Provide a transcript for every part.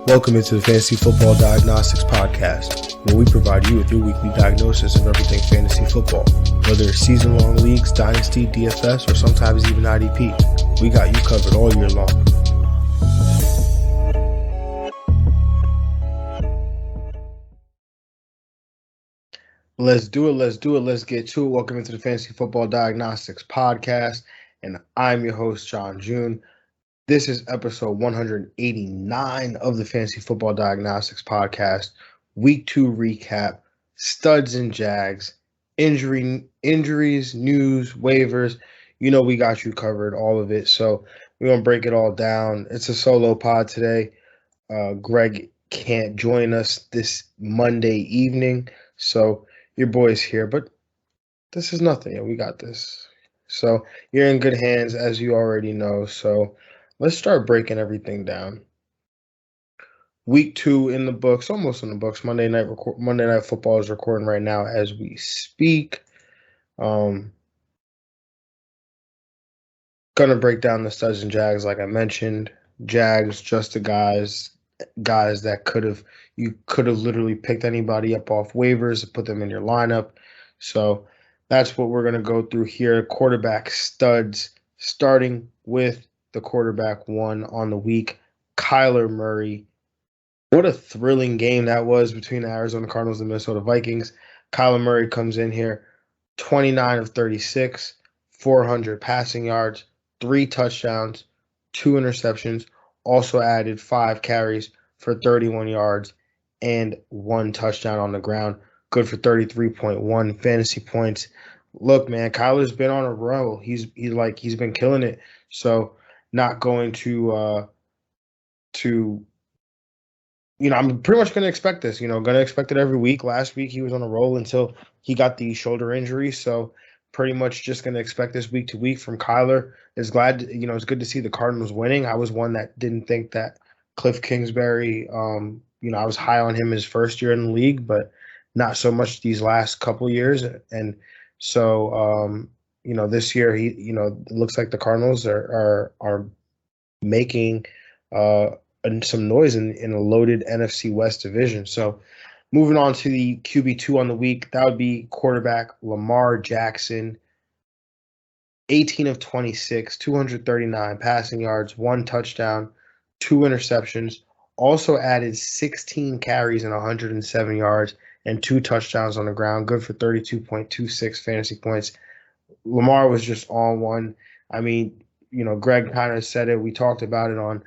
Welcome into the Fantasy Football Diagnostics Podcast, where we provide you with your weekly diagnosis of everything fantasy football. Whether it's season-long leagues, dynasty, DFS, or sometimes even IDP, we got you covered all year long. Let's do it. Let's get to it. Welcome into the Fantasy Football Diagnostics Podcast, and I'm your host, John June. This is episode 189 of the Fantasy Football Diagnostics Podcast. Week 2 recap, Studs and Jags, injuries, news, waivers. You know we got you covered, all of it. So we're going to break it all down. It's a solo pod today. Greg can't join us this Monday evening, so your boy's here. But this is nothing. We got this. So you're in good hands, as you already know. So let's start breaking everything down. Week 2 in the books, almost in the books. Monday Night Football is recording right now as we speak. Gonna break down the Studs and Jags, like I mentioned. Jags, just the guys that you could have literally picked anybody up off waivers and put them in your lineup. So that's what we're gonna go through here. Quarterback studs, starting with the quarterback one on the week, Kyler Murray. What a thrilling game that was between the Arizona Cardinals and Minnesota Vikings. Kyler Murray comes in here, 29 of 36, 400 passing yards, 3 touchdowns, 2 interceptions, also added 5 carries for 31 yards and 1 touchdown on the ground. Good for 33.1 fantasy points. Look, man, Kyler's been on a roll. He's been killing it. So not going to I'm pretty much going to expect this, going to expect it every week. Last week he was on a roll until he got the shoulder injury. So pretty much just going to expect this week to week from Kyler. It's good to see the Cardinals winning. I was one that didn't think that Cliff Kingsbury, I was high on him his first year in the league, but not so much these last couple years. And so, this year it looks like the Cardinals are making some noise in a loaded NFC West division. So moving on to the QB2 on the week, that would be quarterback Lamar Jackson, 18 of 26, 239 passing yards, 1 touchdown, 2 interceptions, also added 16 carries and 107 yards and 2 touchdowns on the ground, good for 32.26 fantasy points. Lamar was just on one. I mean, Greg kind of said it. We talked about it on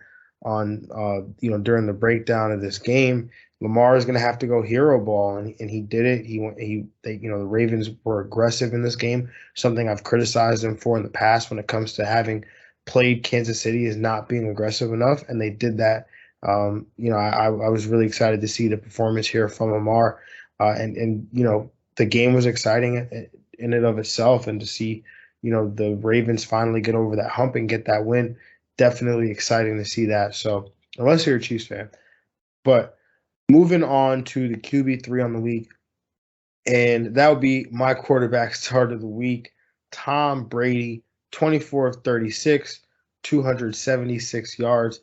during the breakdown of this game. Lamar is going to have to go hero ball, and he did it. The Ravens were aggressive in this game. Something I've criticized them for in the past when it comes to having played Kansas City is not being aggressive enough, and they did that. I was really excited to see the performance here from Lamar, and the game was exciting in and of itself, and to see the Ravens finally get over that hump and get that win. Definitely exciting to see that. So unless you're a Chiefs fan. But moving on to the QB3 on the week, and that would be my quarterback start of the week, Tom Brady, 24 of 36, 276 yards,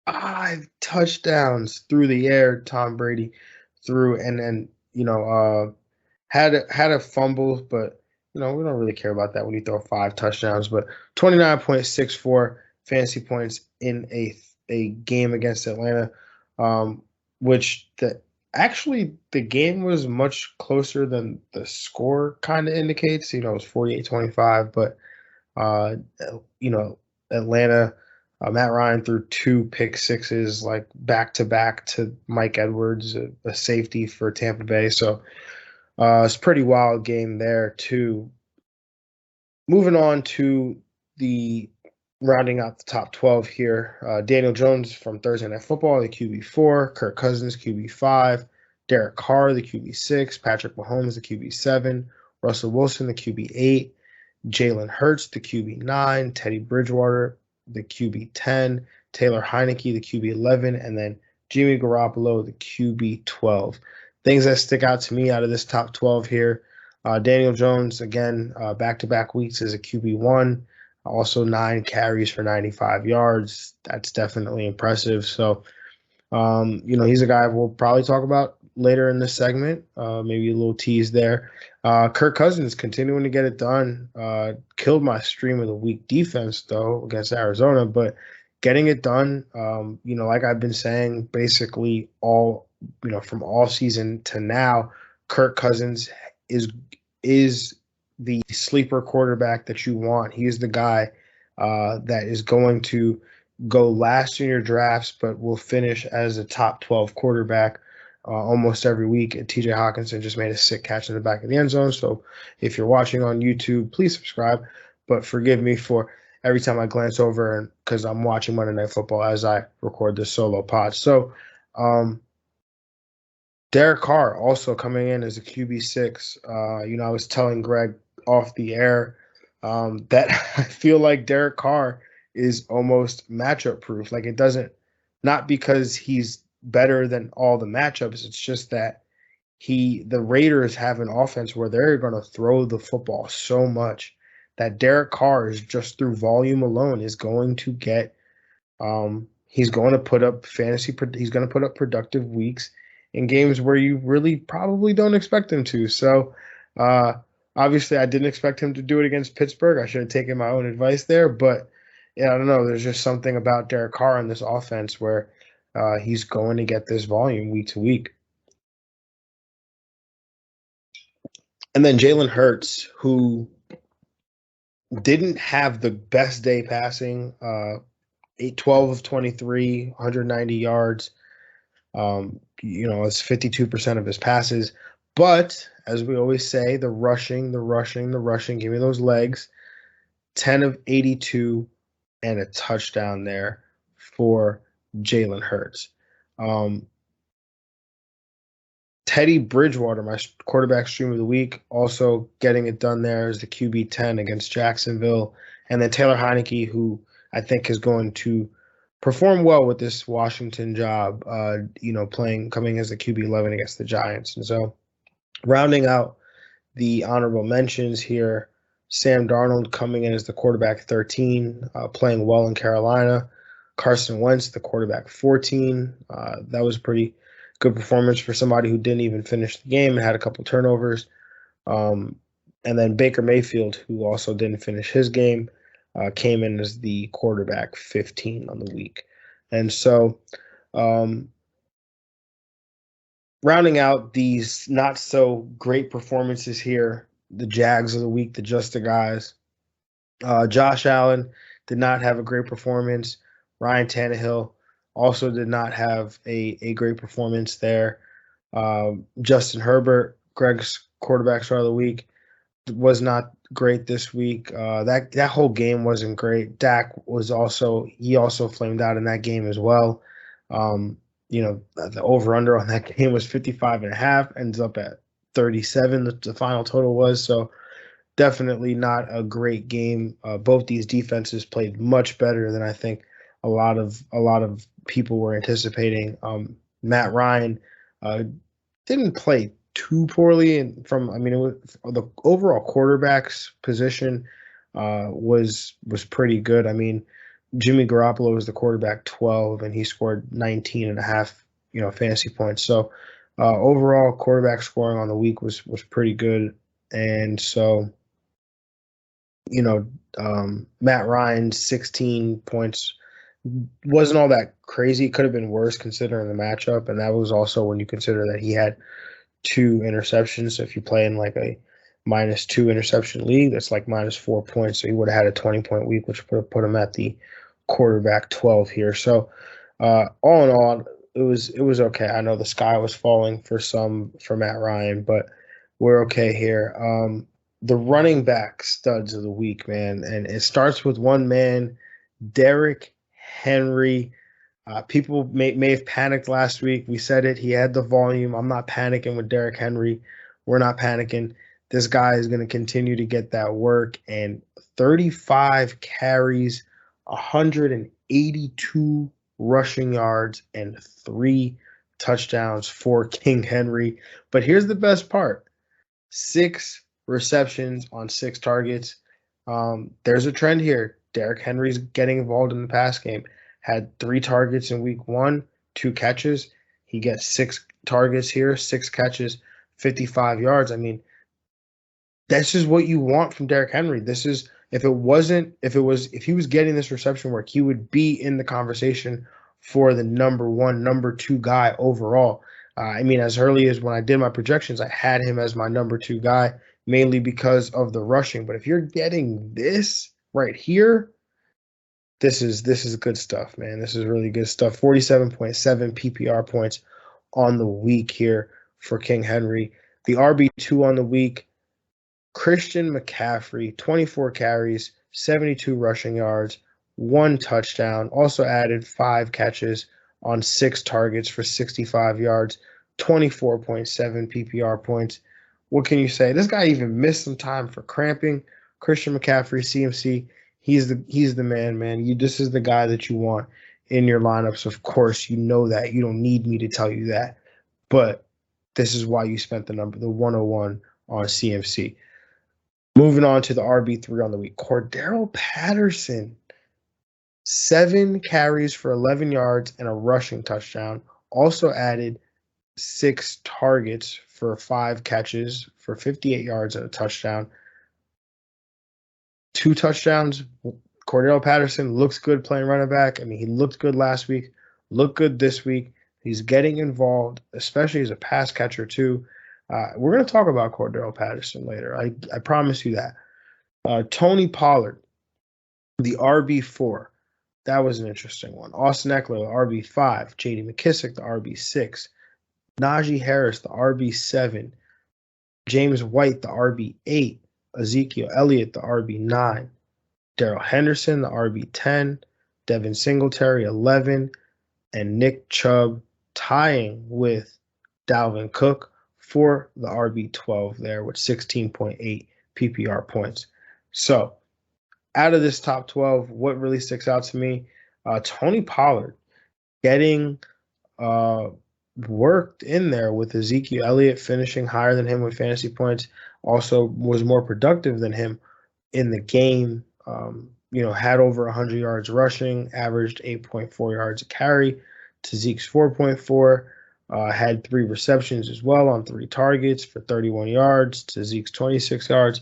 5 touchdowns through the air. Tom Brady threw and had a fumble, but we don't really care about that when you throw 5 touchdowns. But 29.64 fantasy points in a game against Atlanta, which the game was much closer than the score kind of indicates. It was 48-25, but Atlanta, Matt Ryan threw 2 pick sixes like back to back to Mike Edwards, a safety for Tampa Bay. So it's a pretty wild game there too. Moving on to the rounding out the top 12 here, Daniel Jones from Thursday Night Football, the QB4, Kirk Cousins, QB5, Derek Carr, the QB6, Patrick Mahomes, the QB7, Russell Wilson, the QB8, Jalen Hurts, the QB9, Teddy Bridgewater, the QB10, Taylor Heineke, the QB11, and then Jimmy Garoppolo, the QB12. Things that stick out to me out of this top 12 here, Daniel Jones, again, back-to-back weeks as a QB1, also 9 carries for 95 yards. That's definitely impressive. So He's a guy we'll probably talk about later in this segment. Maybe a little tease there. Kirk Cousins continuing to get it done. Killed my stream of the week defense though against Arizona, but getting it done. Like I've been saying, basically all from all season to now, Kirk Cousins is the sleeper quarterback that you want. He is the guy that is going to go last in your drafts, but will finish as a top 12 quarterback almost every week. And TJ Hawkinson just made a sick catch in the back of the end zone. So if you're watching on YouTube, please subscribe. But forgive me for every time I glance over because I'm watching Monday Night Football as I record this solo pod. So Derek Carr also coming in as a QB6. I was telling Greg off the air that I feel like Derek Carr is almost matchup proof. Like it doesn't, not because he's better than all the matchups. It's just that the Raiders have an offense where they're going to throw the football so much that Derek Carr is just through volume alone is going to get, he's going to put up he's going to put up productive weeks in games where you really probably don't expect him to. So, obviously, I didn't expect him to do it against Pittsburgh. I should have taken my own advice there. But, I don't know. There's just something about Derek Carr in this offense where he's going to get this volume week to week. And then Jalen Hurts, who didn't have the best day passing, 12 of 23, 190 yards. It's 52% of his passes. But as we always say, the rushing, give me those legs. 10 of 82 and a touchdown there for Jalen Hurts. Teddy Bridgewater, my quarterback stream of the week, also getting it done there as the QB 10 against Jacksonville. And then Taylor Heineke, who I think is going to perform well with this Washington job, coming as the QB 11 against the Giants. And so rounding out the honorable mentions here, Sam Darnold coming in as the quarterback 13, playing well in Carolina. Carson Wentz, the quarterback 14. That was pretty good performance for somebody who didn't even finish the game and had a couple turnovers. And then Baker Mayfield, who also didn't finish his game, came in as the quarterback 15 on the week. And so rounding out these not so great performances here, the Jags of the week, the Just the Guys. Josh Allen did not have a great performance. Ryan Tannehill also did not have a great performance there. Justin Herbert, Greg's quarterback star of the week, was not great this week. That whole game wasn't great. Dak also flamed out in that game as well. The over-under on that game was 55.5, ends up at 37, the final total was. So definitely not a great game. Both these defenses played much better than I think a lot of people were anticipating. Matt Ryan didn't play too poorly, and the overall quarterback's position was pretty good. I mean, Jimmy Garoppolo was the quarterback 12, and he scored 19 and a half, fantasy points. So overall quarterback scoring on the week was pretty good. And so, Matt Ryan's 16 points wasn't all that crazy. It could have been worse considering the matchup. And that was also when you consider that he had 2 interceptions. So if you play in like a -2 interception league, that's like -4 points. So he would have had a 20-point week, which would have put him at the quarterback 12 here. So all in all, it was okay. I know the sky was falling for Matt Ryan, but we're okay here. The running back studs of the week, man, and it starts with one man, Derrick Henry. People may have panicked last week. We said it. He had the volume. I'm not panicking with Derrick Henry. We're not panicking. This guy is going to continue to get that work. And 35 carries, 182 rushing yards, and 3 touchdowns for King Henry. But here's the best part. 6 receptions on 6 targets. There's a trend here. Derrick Henry's getting involved in the pass game. Had 3 targets in week 1, 2 catches. He gets 6 targets here, 6 catches, 55 yards. I mean, this is what you want from Derrick Henry. This is if he was getting this reception work, he would be in the conversation for the number 1, number 2 guy overall. I mean, as early as when I did my projections, I had him as my number 2 guy, mainly because of the rushing. But if you're getting this right here, this is good stuff, man. This is really good stuff. 47.7 PPR points on the week here for King Henry. The RB2 on the week, Christian McCaffrey, 24 carries, 72 rushing yards, 1 touchdown, also added 5 catches on 6 targets for 65 yards, 24.7 PPR points. What can you say? This guy even missed some time for cramping. Christian McCaffrey, CMC, he's the man. This is the guy that you want in your lineups. Of course, you know that. You don't need me to tell you that. But this is why you spent the 101 on CMC. Moving on to the RB3 on the week, Cordaro Patterson, 7 carries for 11 yards and a rushing touchdown. Also added 6 targets for 5 catches for 58 yards and a touchdown. 2 touchdowns. Cordaro Patterson looks good playing running back. I mean, he looked good last week, looked good this week. He's getting involved, especially as a pass catcher too. We're going to talk about Cordero Patterson later. I promise you that. Tony Pollard, the RB4. That was an interesting one. Austin Eckler, the RB5. J.D. McKissic, the RB6. Najee Harris, the RB7. James White, the RB8. Ezekiel Elliott, the RB9. Daryl Henderson, the RB10. Devin Singletary, 11. And Nick Chubb tying with Dalvin Cook for the RB12 there with 16.8 PPR points. So out of this top 12, what really sticks out to me, Tony Pollard getting worked in there with Ezekiel Elliott finishing higher than him with fantasy points, also was more productive than him in the game, had over 100 yards rushing, averaged 8.4 yards a carry to Zeke's 4.4. Had 3 receptions as well on 3 targets for 31 yards to Zeke's 26 yards.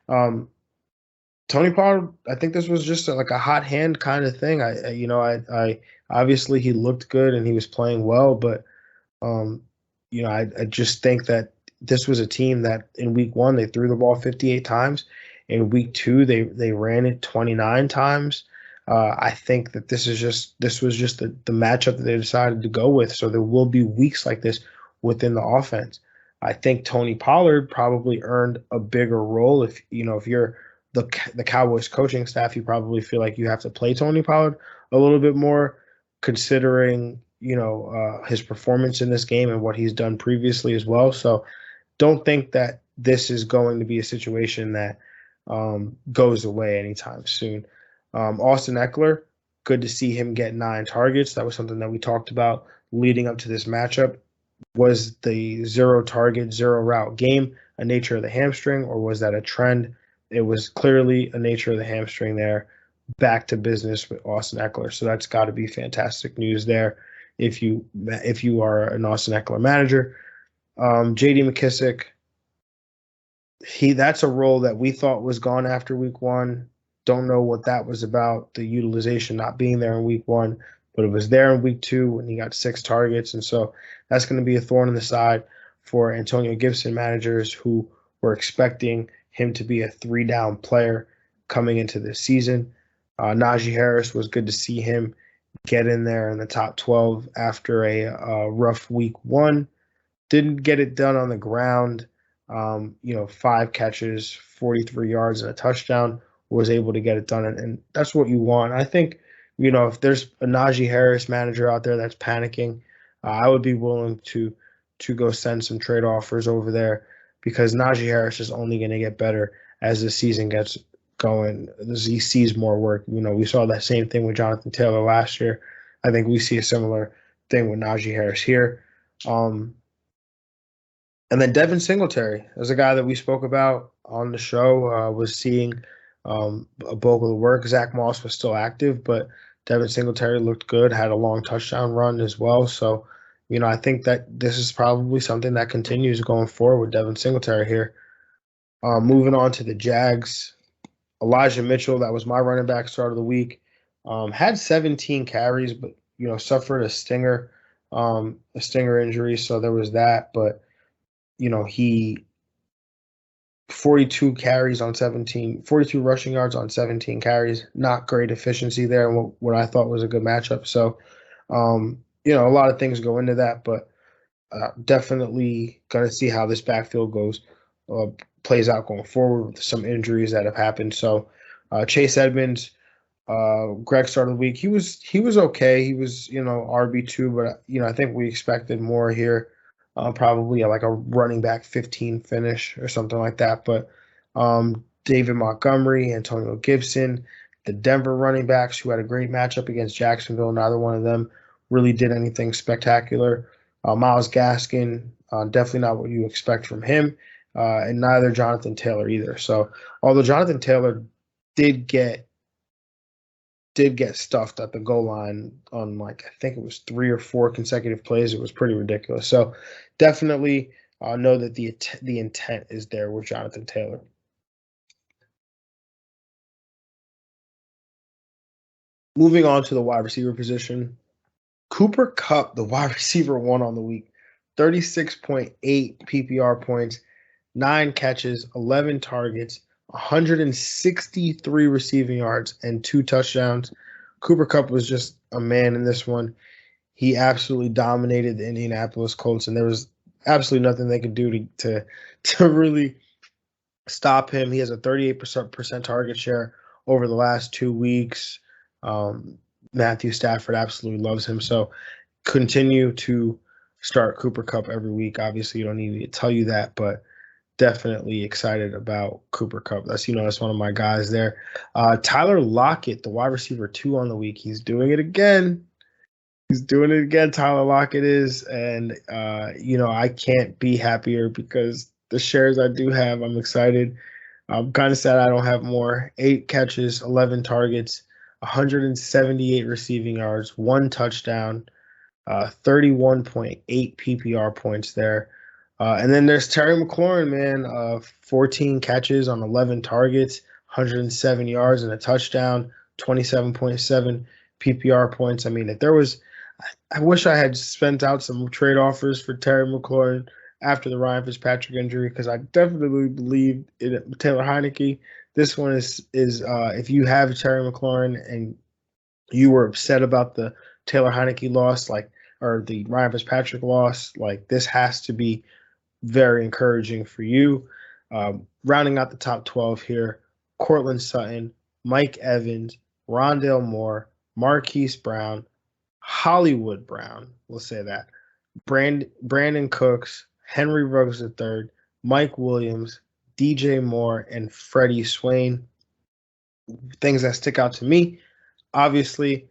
Tony Pollard, I think this was just like a hot hand kind of thing. I obviously he looked good and he was playing well, but I just think that this was a team that in week 1 they threw the ball 58 times. In week 2 they ran it 29 times. I think that this was just the matchup that they decided to go with. So there will be weeks like this within the offense. I think Tony Pollard probably earned a bigger role. If you're the Cowboys coaching staff, you probably feel like you have to play Tony Pollard a little bit more, considering his performance in this game and what he's done previously as well. So don't think that this is going to be a situation that goes away anytime soon. Austin Eckler, good to see him get 9 targets. That was something that we talked about leading up to this matchup. Was the 0 target, 0 route game a nature of the hamstring, or was that a trend? It was clearly a nature of the hamstring there. Back to business with Austin Eckler. So that's got to be fantastic news there if you are an Austin Eckler manager. J.D. McKissic, that's a role that we thought was gone after week 1. Don't know what that was about, the utilization not being there in week 1, but it was there in week 2 when he got 6 targets. And so that's going to be a thorn in the side for Antonio Gibson managers who were expecting him to be a 3-down player coming into this season. Najee Harris, was good to see him get in there in the top 12 after a rough week 1. Didn't get it done on the ground. 5 catches, 43 yards and a touchdown. Was able to get it done, and that's what you want. I think, if there's a Najee Harris manager out there that's panicking, I would be willing to go send some trade offers over there, because Najee Harris is only going to get better as the season gets going, as he sees more work. We saw that same thing with Jonathan Taylor last year. I think we see a similar thing with Najee Harris here. And then Devin Singletary is a guy that we spoke about on the show, was seeing a bulk of the work. Zach Moss was still active, but Devin Singletary looked good, had a long touchdown run as well. So, I think that this is probably something that continues going forward with Devin Singletary here. Moving on to the Jags, Elijah Mitchell, that was my running back start of the week, had 17 carries, but suffered a stinger injury, so there was that. But he 42 carries on 42 rushing yards on 17 carries. Not great efficiency there, and what I thought was a good matchup. So, a lot of things go into that, but definitely going to see how this backfield plays out going forward with some injuries that have happened. So, Chase Edmonds, Greg started the week. He was okay. He was RB2, but I think we expected more here. Probably like a running back 15 finish or something like that. But David Montgomery, Antonio Gibson, the Denver running backs who had a great matchup against Jacksonville. Neither one of them really did anything spectacular. Myles Gaskin, definitely not what you expect from him, and neither Jonathan Taylor either. So although Jonathan Taylor did get stuffed at the goal line on I think it was 3 or 4 consecutive plays. It was pretty ridiculous. So definitely know that the intent is there with Jonathan Taylor. Moving on to the wide receiver position, Cooper Kupp, the wide receiver 1 on the week, 36.8 PPR points, 9 catches, 11 targets, 163 receiving yards, and 2 touchdowns. Cooper Kupp was just a man in this one. He absolutely dominated the Indianapolis Colts, and there was absolutely nothing they could do to really stop him. He has a 38% target share over the last 2 weeks. Matthew Stafford absolutely loves him. So continue to start Cooper Kupp every week. Obviously, you don't need me to tell you that, but definitely excited about Cooper Kupp. That's one of my guys there. Tyler Lockett, the wide receiver 2 on the week. He's doing it again. Tyler Lockett is, and I can't be happier because the shares I do have, I'm excited. I'm kind of sad I don't have more. 8 catches, 11 targets, 178 receiving yards, 1 touchdown, 31.8 PPR points there. And then there's Terry McLaurin, man, 14 catches on 11 targets, 107 yards and a touchdown, 27.7 PPR points. I mean, I wish I had spent out some trade offers for Terry McLaurin after the Ryan Fitzpatrick injury, because I definitely believe in Taylor Heineke. This one is if you have Terry McLaurin and you were upset about the Taylor Heineke loss, or the Ryan Fitzpatrick loss, this has to be very encouraging for you. Rounding out the top 12 here, Cortland Sutton, Mike Evans, Rondell Moore, Marquise Brown, Hollywood Brown, we'll say that, Brandon Cooks, Henry Ruggs III, Mike Williams, DJ Moore, and Freddie Swain. Things that stick out to me, obviously,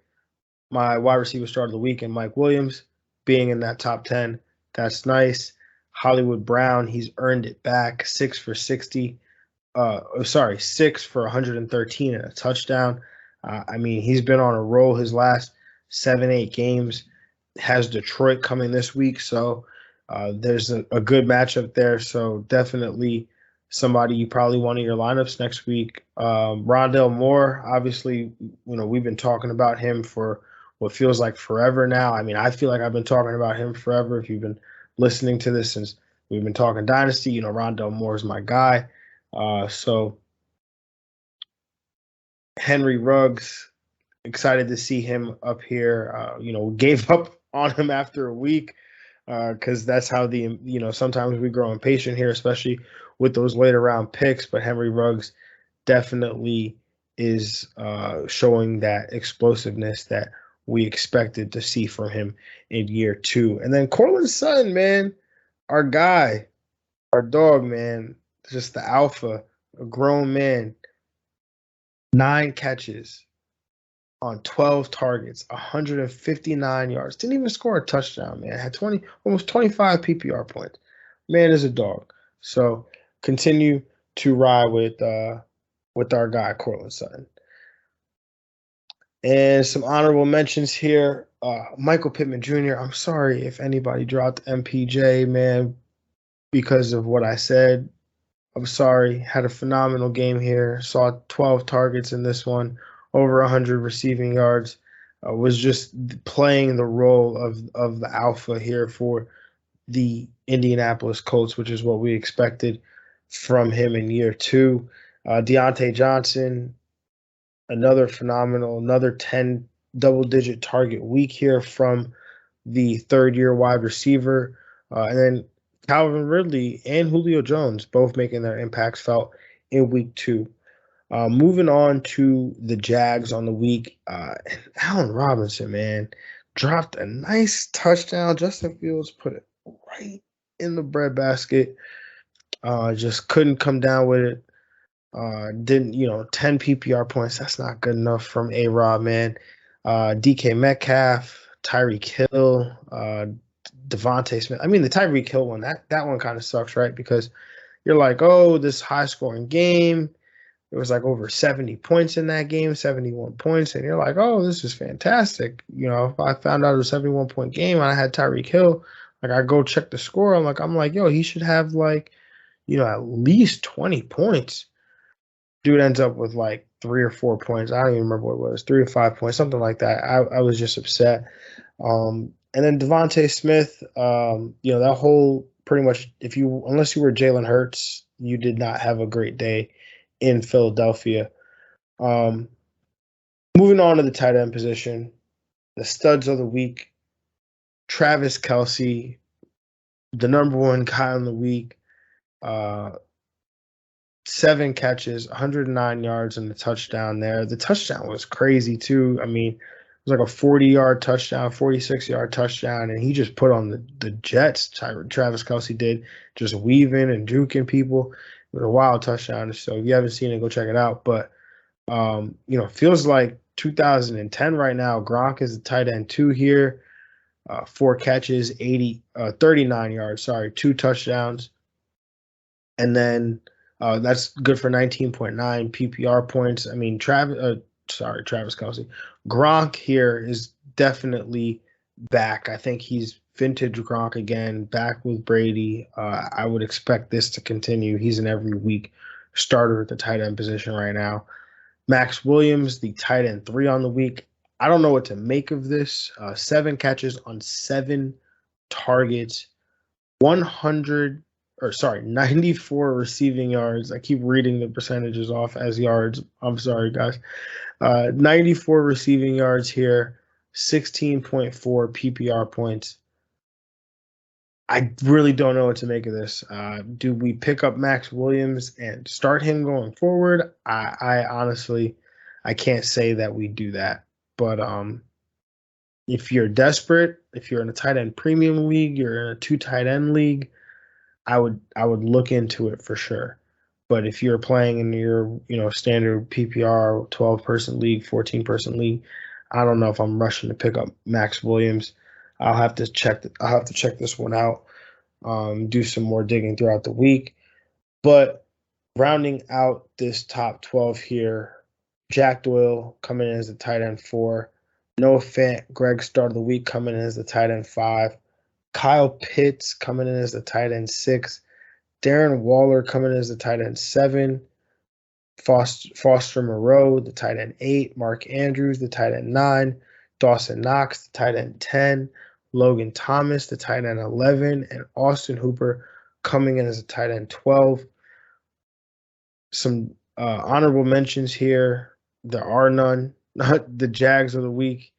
my wide receiver start of the week and Mike Williams being in that top 10. That's nice. Hollywood Brown, he's earned it back. 6 for 60. 6 for 113 and a touchdown. I mean, he's been on a roll his last 7-8 games. Has Detroit coming this week, so there's a good matchup there. So definitely somebody you probably want in your lineups next week. Rondell Moore, obviously, we've been talking about him for what feels like forever now. I mean, I feel like I've been talking about him forever. If you've been listening to this since we've been talking Dynasty, Rondell Moore is my guy. So Henry Ruggs, excited to see him up here. Gave up on him after a week because that's how sometimes we grow impatient here, especially with those later round picks. But Henry Ruggs definitely is showing that explosiveness that we expected to see from him in year 2. And then Cortland Sutton, man, our guy, our dog, man, just the alpha, a grown man, 9 catches on 12 targets, 159 yards. Didn't even score a touchdown, man. Had almost 25 PPR points. Man is a dog. So continue to ride with our guy, Cortland Sutton. And some honorable mentions here. Michael Pittman Jr. I'm sorry if anybody dropped MPJ, man, because of what I said. I'm sorry. Had a phenomenal game here. Saw 12 targets in this one, over 100 receiving yards. Was just playing the role of the alpha here for the Indianapolis Colts, which is what we expected from him in year two. Deontay Johnson, another phenomenal, another 10 double-digit target week here from the third-year wide receiver. And then Calvin Ridley and Julio Jones both making their impacts felt in week two. Moving on to the Jags on the week, Allen Robinson, man, dropped a nice touchdown. Justin Fields put it right in the breadbasket. Just couldn't come down with it. Didn't 10 PPR points. That's not good enough from A-Rob, man. DK Metcalf, Tyreek Hill, Devontae Smith. I mean, the Tyreek Hill one, that one kind of sucks, right? Because you're like, oh, this high-scoring game. It was like over 70 points in that game, 71 points. And you're like, oh, this is fantastic. If I found out it was a 71-point game and I had Tyreek Hill, like I go check the score. I'm like, yo, he should have at least 20 points. Dude ends up with like 3 or 4 points. I don't even remember what it was, 3 or 5 points, something like that. I was just upset. And then Devontae Smith, that whole pretty much, unless you were Jalen Hurts, you did not have a great day in Philadelphia. Moving on to the tight end position, the studs of the week, Travis Kelce, the number one guy on the week, 7 catches, 109 yards, and the touchdown there. The touchdown was crazy, too. I mean, it was like a 40-yard touchdown, 46-yard touchdown, and he just put on the Jets. Travis Kelce did, just weaving and juking people. It was a wild touchdown. So if you haven't seen it, go check it out. But, feels like 2010 right now. Gronk is the tight end 2 here. 4 catches, 39 yards, 2 touchdowns. And then that's good for 19.9 PPR points. I mean, Travis Kelce. Gronk here is definitely back. I think he's vintage Gronk again, back with Brady. I would expect this to continue. He's an every week starter at the tight end position right now. Max Williams, the tight end 3 on the week. I don't know what to make of this. 7 catches on 7 targets, 94 receiving yards. I keep reading the percentages off as yards. I'm sorry, guys. 94 receiving yards here, 16.4 PPR points. I really don't know what to make of this. Do we pick up Max Williams and start him going forward? I honestly, I can't say that we do that. But if you're desperate, if you're in a tight end premium league, you're in a 2 tight end league, I would look into it for sure. But if you're playing in your standard PPR 12-person league, 14-person league, I don't know if I'm rushing to pick up Max Williams. I'll have to check this one out. Do some more digging throughout the week. But rounding out this top 12 here, Jack Doyle coming in as the tight end 4. Noah Fant, Greg start of the week coming in as the tight end 5. Kyle Pitts coming in as the tight end 6. Darren Waller coming in as the tight end 7. Foster Moreau, the tight end 8. Mark Andrews, the tight end 9. Dawson Knox, the tight end 10. Logan Thomas, the tight end 11. And Austin Hooper coming in as a tight end 12. Some honorable mentions here. There are none. Not the Jags of the week.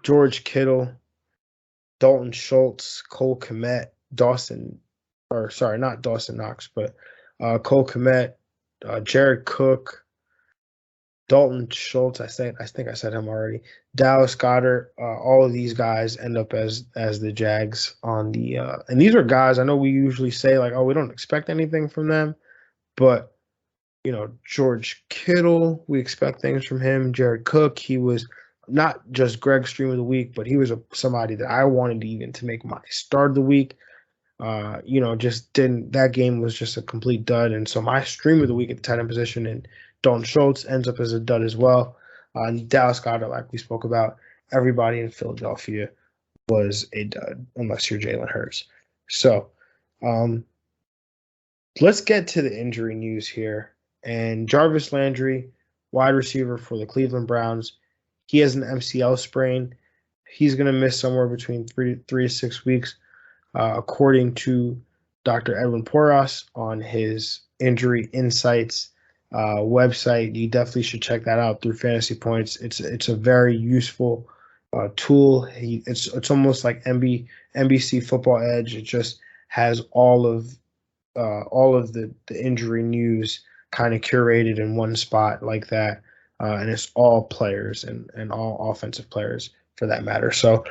George Kittle, Dalton Schultz, Cole Kmet, not Dawson Knox, but Cole Kmet, Jared Cook, Dalton Schultz. I think I said him already. Dallas Goedert. All of these guys end up as the Jags on the and these are guys I know we usually say like, oh, we don't expect anything from them, but George Kittle, we expect things from him. Jared Cook, he was not just Greg's stream of the week, but he was somebody that I wanted even to make my start of the week. Just didn't. That game was just a complete dud, and so my stream of the week at the tight end position and Dalton Schultz ends up as a dud as well. Dallas Goedert, like we spoke about, everybody in Philadelphia was a dud, unless you're Jalen Hurts. So let's get to the injury news here. And Jarvis Landry, wide receiver for the Cleveland Browns, he has an MCL sprain. He's going to miss somewhere between 3 to 6 weeks, according to Dr. Edwin Porras on his Injury Insights website. You definitely should check that out through Fantasy Points. It's a very useful tool. It's almost like NBC Football Edge. It just has all of the injury news kind of curated in one spot like that, and it's all players and all offensive players for that matter. So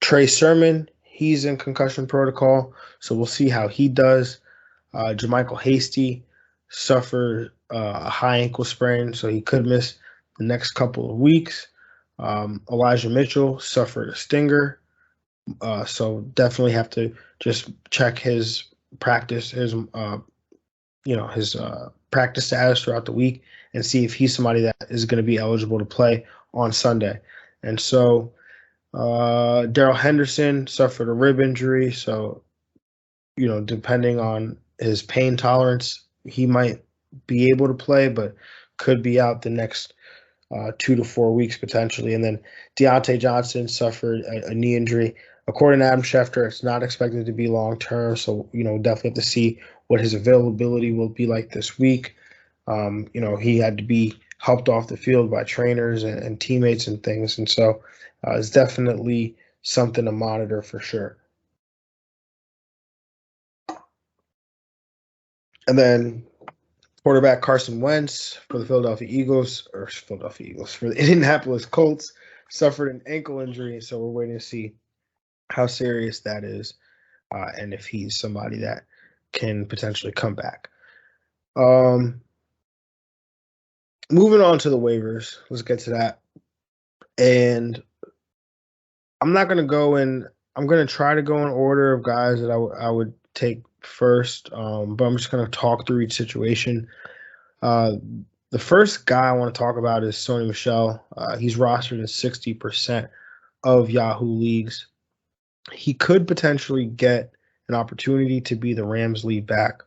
Trey Sermon, he's in concussion protocol, so we'll see how he does. JaMychal Hasty suffered a high ankle sprain, so he could miss the next couple of weeks. Elijah Mitchell suffered a stinger, so definitely have to just check his practice, his practice status throughout the week and see if he's somebody that is going to be eligible to play on Sunday. And so Daryl Henderson suffered a rib injury, so depending on his pain tolerance, he might be able to play, but could be out the next 2 to 4 weeks potentially. And then Deontay Johnson suffered a knee injury. According to Adam Schefter, it's not expected to be long term, so definitely have to see what his availability will be like this week. He had to be helped off the field by trainers and teammates and things, and so it's definitely something to monitor for sure. And then quarterback Carson Wentz for the for the Indianapolis Colts suffered an ankle injury, so we're waiting to see how serious that is and if he's somebody that can potentially come back. Moving on to the waivers, let's get to that. And I'm not going to go in. I'm going to try to go in order of guys that I would take first, but I'm just going to talk through each situation. The first guy I want to talk about is Sony Michelle. He's rostered in 60% of Yahoo leagues. He could potentially get an opportunity to be the Rams' lead back.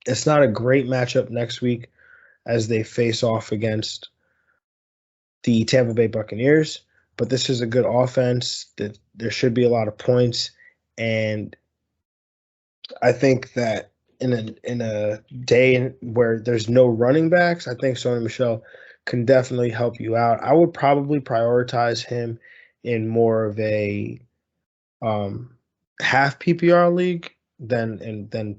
It's not a great matchup next week as they face off against the Tampa Bay Buccaneers, but this is a good offense. That there should be a lot of points, and I think that in a day where there's no running backs, I think Sony Michelle can definitely help you out. I would probably prioritize him in more of a half PPR league than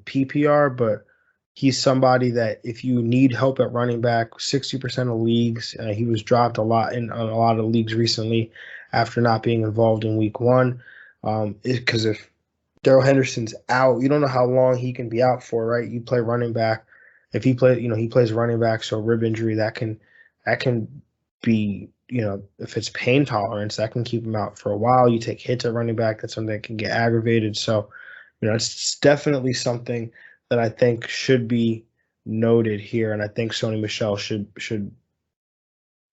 PPR, but he's somebody that if you need help at running back, 60% of leagues, he was dropped a lot in a lot of leagues recently after not being involved in week one. Because if Darrell Henderson's out, you don't know how long he can be out for, right? You play running back. If he plays running back, so rib injury, that can be, if it's pain tolerance, that can keep him out for a while. You take hits at running back, that's something that can get aggravated. So, it's definitely something that I think should be noted here. And I think Sony Michelle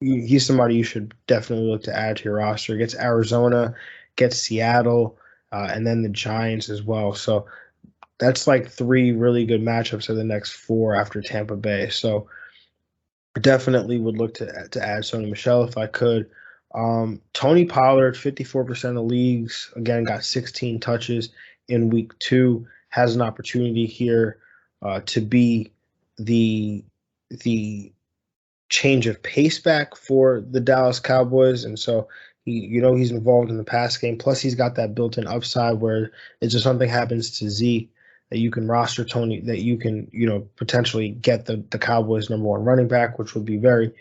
he's somebody you should definitely look to add to your roster. Gets Arizona, gets Seattle, and then the Giants as well. So that's like 3 really good matchups of the next 4 after Tampa Bay. So definitely would look to add Sony Michelle if I could. Tony Pollard, 54% of leagues, again, got 16 touches in week 2, has an opportunity here to be the change of pace back for the Dallas Cowboys. And so he's involved in the pass game. Plus he's got that built-in upside where if something happens to Zeke, that you can roster Tony, that you can, potentially get the Cowboys' number 1 running back, which would be very,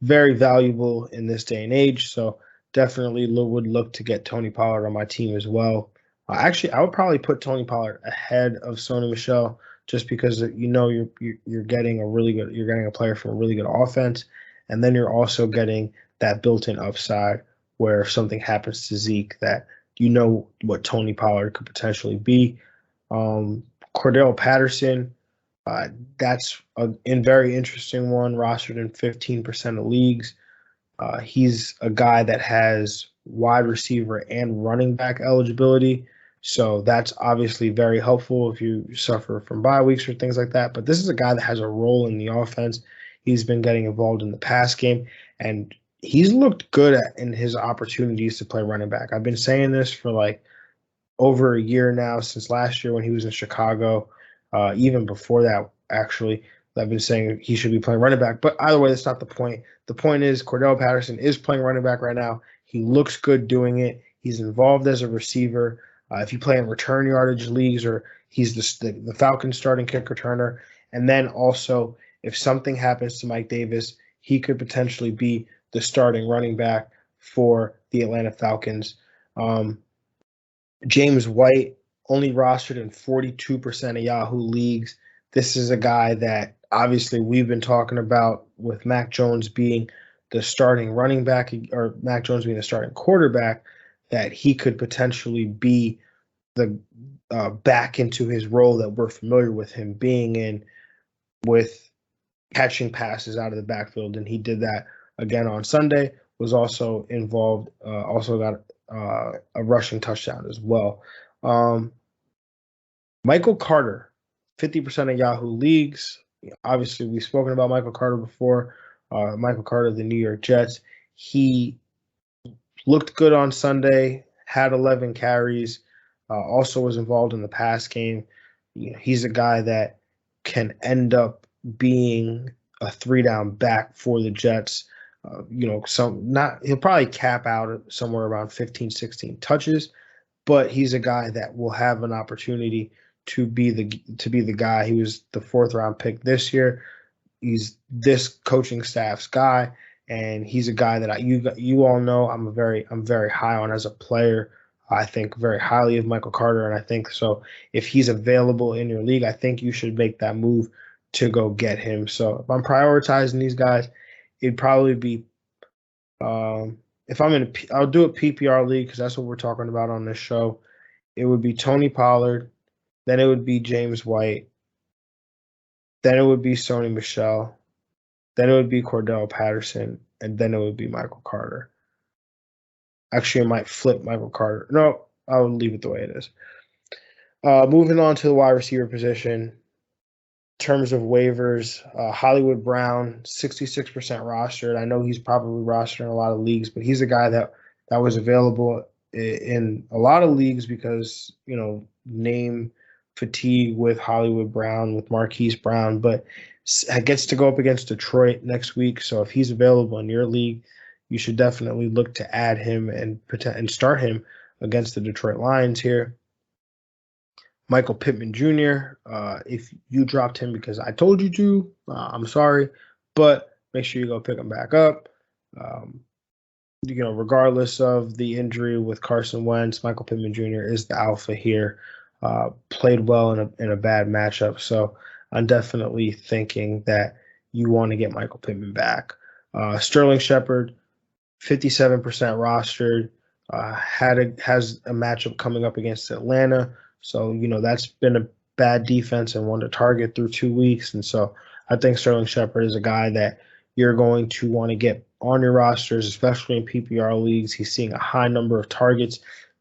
very valuable in this day and age. So definitely would look to get Tony Pollard on my team as well. Actually, I would probably put Tony Pollard ahead of Sony Michelle just because you're getting a player from a really good offense, and then you're also getting that built-in upside where if something happens to Zeke, that what Tony Pollard could potentially be. Cordaro Patterson, That's a very interesting one, rostered in 15% of leagues. He's a guy that has wide receiver and running back eligibility. So that's obviously very helpful if you suffer from bye weeks or things like that. But this is a guy that has a role in the offense. He's been getting involved in the pass game, and he's looked good in his opportunities to play running back. I've been saying this for like over a year now, since last year when he was in Chicago. Even before that, actually, I've been saying he should be playing running back. But either way, that's not the point. The point is Cordaro Patterson is playing running back right now. He looks good doing it. He's involved as a receiver. If you play in return yardage leagues, or he's the Falcons starting kick returner. And then also, if something happens to Mike Davis, he could potentially be the starting running back for the Atlanta Falcons. James White, only rostered in 42% of Yahoo leagues. This is a guy that obviously we've been talking about with Mac Jones being the starting running back, or Mac Jones being the starting quarterback, that he could potentially be the back into his role that we're familiar with him being in, with catching passes out of the backfield. And he did that again on Sunday, was also involved, also got a rushing touchdown as well. Michael Carter, 50% of Yahoo leagues. Obviously, we've spoken about Michael Carter before. Michael Carter of the New York Jets. He looked good on Sunday, had 11 carries, also was involved in the pass game. He's a guy that can end up being a 3-down back for the Jets. He'll probably cap out somewhere around 15, 16 touches, but he's a guy that will have an opportunity to be the guy. He was the 4th-round pick this year. He's this coaching staff's guy, and he's a guy that you all know I'm very high on as a player. I think very highly of Michael Carter, and I think so if he's available in your league, I think you should make that move to go get him. So if I'm prioritizing these guys, it'd probably be if I'll do a PPR league because that's what we're talking about on this show. It would be Tony Pollard, then it would be James White, then it would be Sony Michelle, then it would be Cordell Patterson, and then it would be Michael Carter. Actually, I might flip Michael Carter. No, I would leave it the way it is. Moving on to the wide receiver position. In terms of waivers, Hollywood Brown, 66% rostered. I know he's probably rostered in a lot of leagues, but he's a guy that was available in a lot of leagues because, name fatigue with Hollywood Brown, with Marquise Brown, but gets to go up against Detroit next week. So if he's available in your league, you should definitely look to add him and start him against the Detroit Lions here. Michael Pittman Jr., if you dropped him because I told you to, I'm sorry, but make sure you go pick him back up. Regardless of the injury with Carson Wentz, Michael Pittman Jr. is the alpha here. Played well in a bad matchup, so I'm definitely thinking that you want to get Michael Pittman back. Sterling Shepard, 57% rostered, has a matchup coming up against Atlanta. So, that's been a bad defense and one to target through 2 weeks. And so I think Sterling Shepard is a guy that you're going to want to get on your rosters, especially in PPR leagues. He's seeing a high number of targets.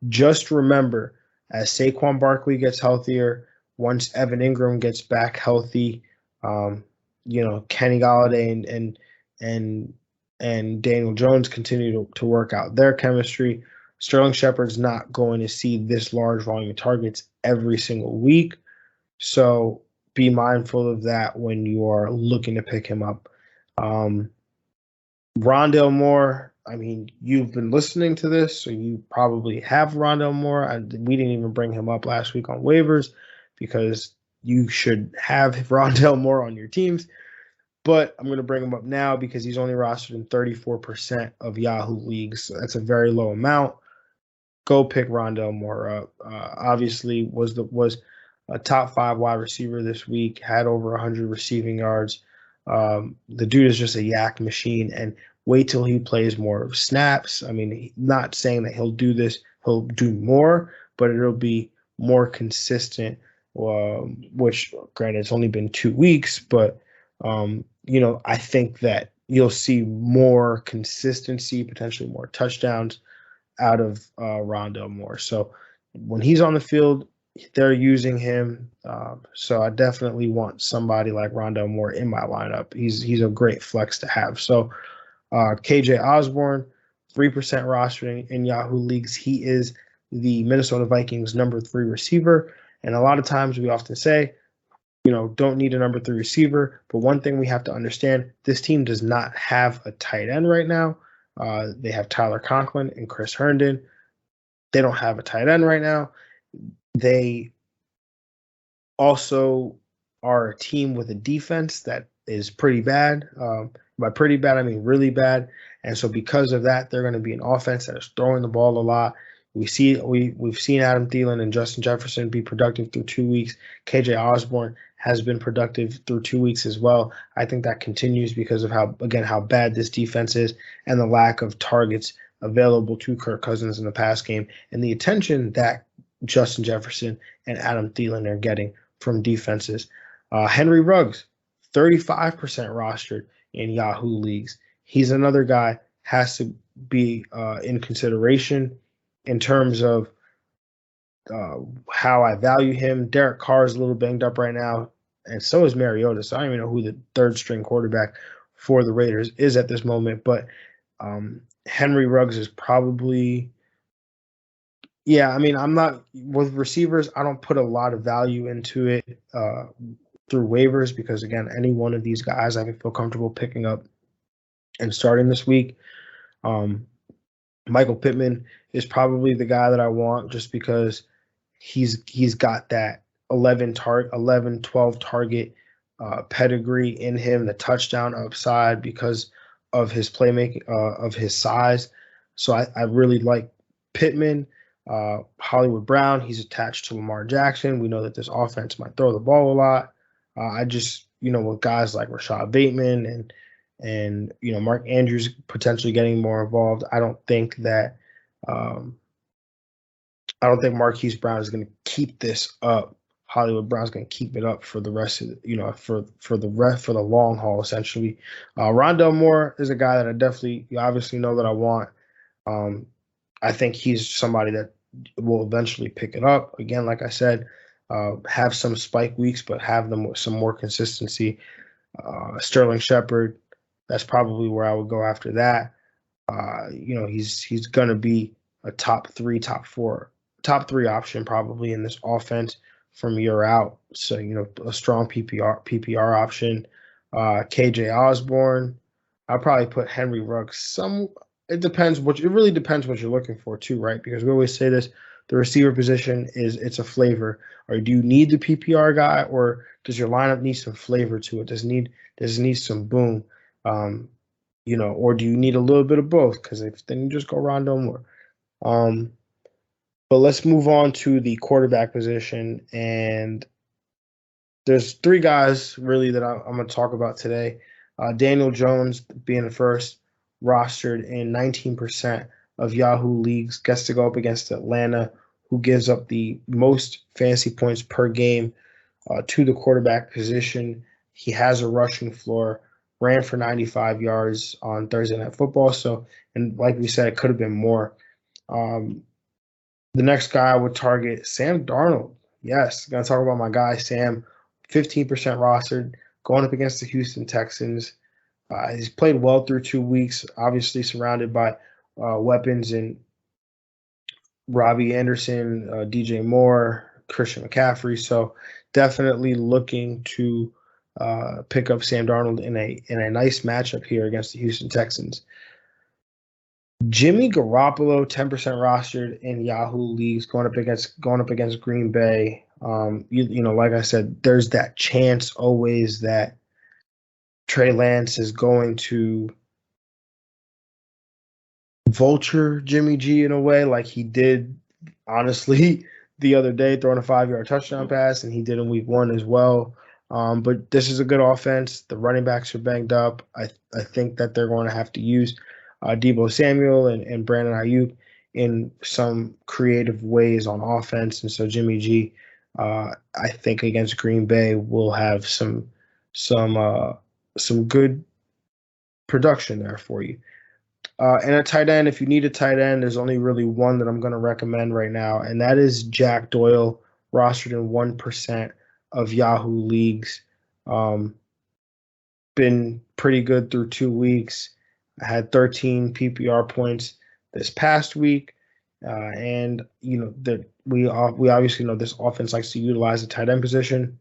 Just remember, as Saquon Barkley gets healthier, once Evan Ingram gets back healthy, Kenny Golladay and Daniel Jones continue to work out their chemistry, Sterling Shepard's not going to see this large volume of targets every single week. So be mindful of that when you are looking to pick him up. Rondell Moore, you've been listening to this, so you probably have Rondell Moore. We didn't even bring him up last week on waivers because you should have Rondell Moore on your teams. But I'm going to bring him up now because he's only rostered in 34% of Yahoo leagues. So that's a very low amount. Go pick Rondell Moore up. Obviously, was a top 5 wide receiver this week. Had over 100 receiving yards. The dude is just a yak machine. And wait till he plays more snaps. Not saying that he'll do this. He'll do more, but it'll be more consistent which granted it's only been 2 weeks, but I think that you'll see more consistency, potentially more touchdowns out of Rondell Moore. So when he's on the field, they're using him. So I definitely want somebody like Rondell Moore in my lineup. He's a great flex to have. So KJ Osborne, 3% rostered in Yahoo leagues. He is the Minnesota Vikings number 3 receiver. And a lot of times we often say, don't need a number 3 receiver. But one thing we have to understand, this team does not have a tight end right now. They have Tyler Conklin and Chris Herndon. They don't have a tight end right now. They also are a team with a defense that is pretty bad. By pretty bad, I mean really bad. And so because of that, they're going to be an offense that is throwing the ball a lot. We've seen Adam Thielen and Justin Jefferson be productive through 2 weeks. KJ Osborne has been productive through 2 weeks as well. I think that continues because of how bad this defense is and the lack of targets available to Kirk Cousins in the pass game and the attention that Justin Jefferson and Adam Thielen are getting from defenses. Henry Ruggs, 35% rostered in Yahoo leagues. He's another guy has to be in consideration in terms of how I value him. Derek Carr is a little banged up right now, and so is Mariota. So I don't even know who the third string quarterback for the Raiders is at this moment. But Henry Ruggs is probably, I'm not with receivers. I don't put a lot of value into it through waivers because, again, any one of these guys I can feel comfortable picking up and starting this week. Michael Pittman is probably the guy that I want just because he's got that 11, 12 target pedigree in him, the touchdown upside because of his playmaking, of his size. So I really like Pittman. Hollywood Brown, he's attached to Lamar Jackson. We know that this offense might throw the ball a lot. I just, with guys like Rashad Bateman and Mark Andrews potentially getting more involved, I don't think Marquise Brown is going to keep this up. Hollywood Brown's going to keep it up for the rest of for the long haul essentially. Rondell Moore is a guy that you obviously know that I want. I think he's somebody that will eventually pick it up. Again, like I said, have some spike weeks, but have them with some more consistency. Sterling Shepard, that's probably where I would go after that. He's going to be a top 3 option probably in this offense from year out. So, a strong PPR option. KJ Osborne, I'll probably put Henry Ruggs it really depends what you're looking for too, right? Because we always say this, the receiver position it's a flavor. Or do you need the PPR guy, or does your lineup need some flavor to it? Does it need some boom? Or do you need a little bit of both? Because then you just go Rondell Moore. But let's move on to the quarterback position, and there's 3 guys really that I'm going to talk about today. Daniel Jones being the first, rostered in 19% of Yahoo leagues, gets to go up against Atlanta, who gives up the most fantasy points per game to the quarterback position. He has a rushing floor, ran for 95 yards on Thursday Night Football. So, and like we said, it could have been more. The next guy I would target, Sam Darnold. Yes, going to talk about my guy, Sam, 15% rostered, going up against the Houston Texans. He's played well through 2 weeks, obviously surrounded by weapons in Robbie Anderson, DJ Moore, Christian McCaffrey. So definitely looking to pick up Sam Darnold in a nice matchup here against the Houston Texans. Jimmy Garoppolo, 10% rostered in Yahoo leagues, going up against Green Bay. Like I said, there's that chance always that Trey Lance is going to vulture Jimmy G in a way, like he did, honestly, the other day, throwing a 5-yard touchdown pass, and he did in week 1 as well. But this is a good offense. The running backs are banged up. I think that they're going to have to use Deebo Samuel and Brandon Ayuk in some creative ways on offense. And so Jimmy G I think against Green Bay we'll have some good production there for you. And a tight end, if you need a tight end, there's only really one that I'm going to recommend right now, and that is Jack Doyle, rostered in 1% of Yahoo leagues. Been pretty good through 2 weeks. I had 13 PPR points this past week, and that we obviously know this offense likes to utilize the tight end position.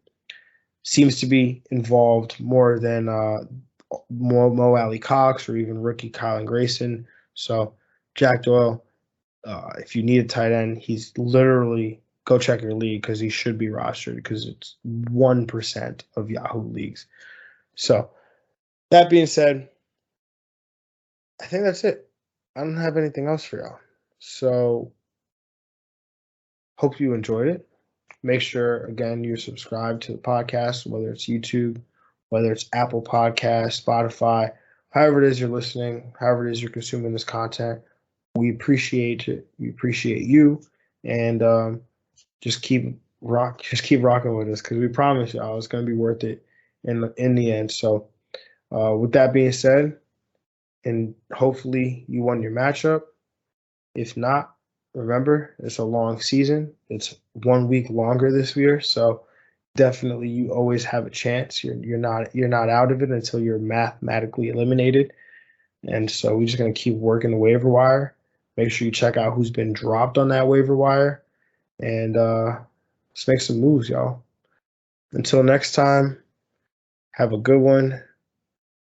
Seems to be involved more than Mo Alley Cox or even rookie Kylan Grayson. So Jack Doyle, if you need a tight end, he's literally go check your league because he should be rostered because it's 1% of Yahoo leagues. So that being said, I think that's it. I don't have anything else for y'all. So hope you enjoyed it. Make sure, again, you're subscribed to the podcast, whether it's YouTube, whether it's Apple Podcasts, Spotify, however it is you're listening, however it is you're consuming this content. We appreciate it. We appreciate you. And just keep rocking with us because we promise y'all it's going to be worth it in the end. So with that being said, and hopefully you won your matchup. If not, remember, it's a long season. It's 1 week longer this year, so definitely you always have a chance. You're not out of it until you're mathematically eliminated. And so we're just gonna keep working the waiver wire. Make sure you check out who's been dropped on that waiver wire, and let's make some moves, y'all. Until next time, have a good one.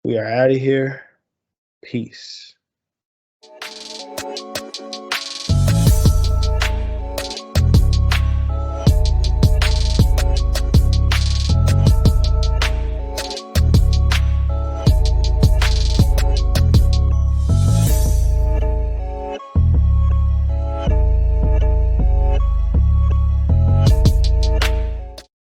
We are out of here. Peace.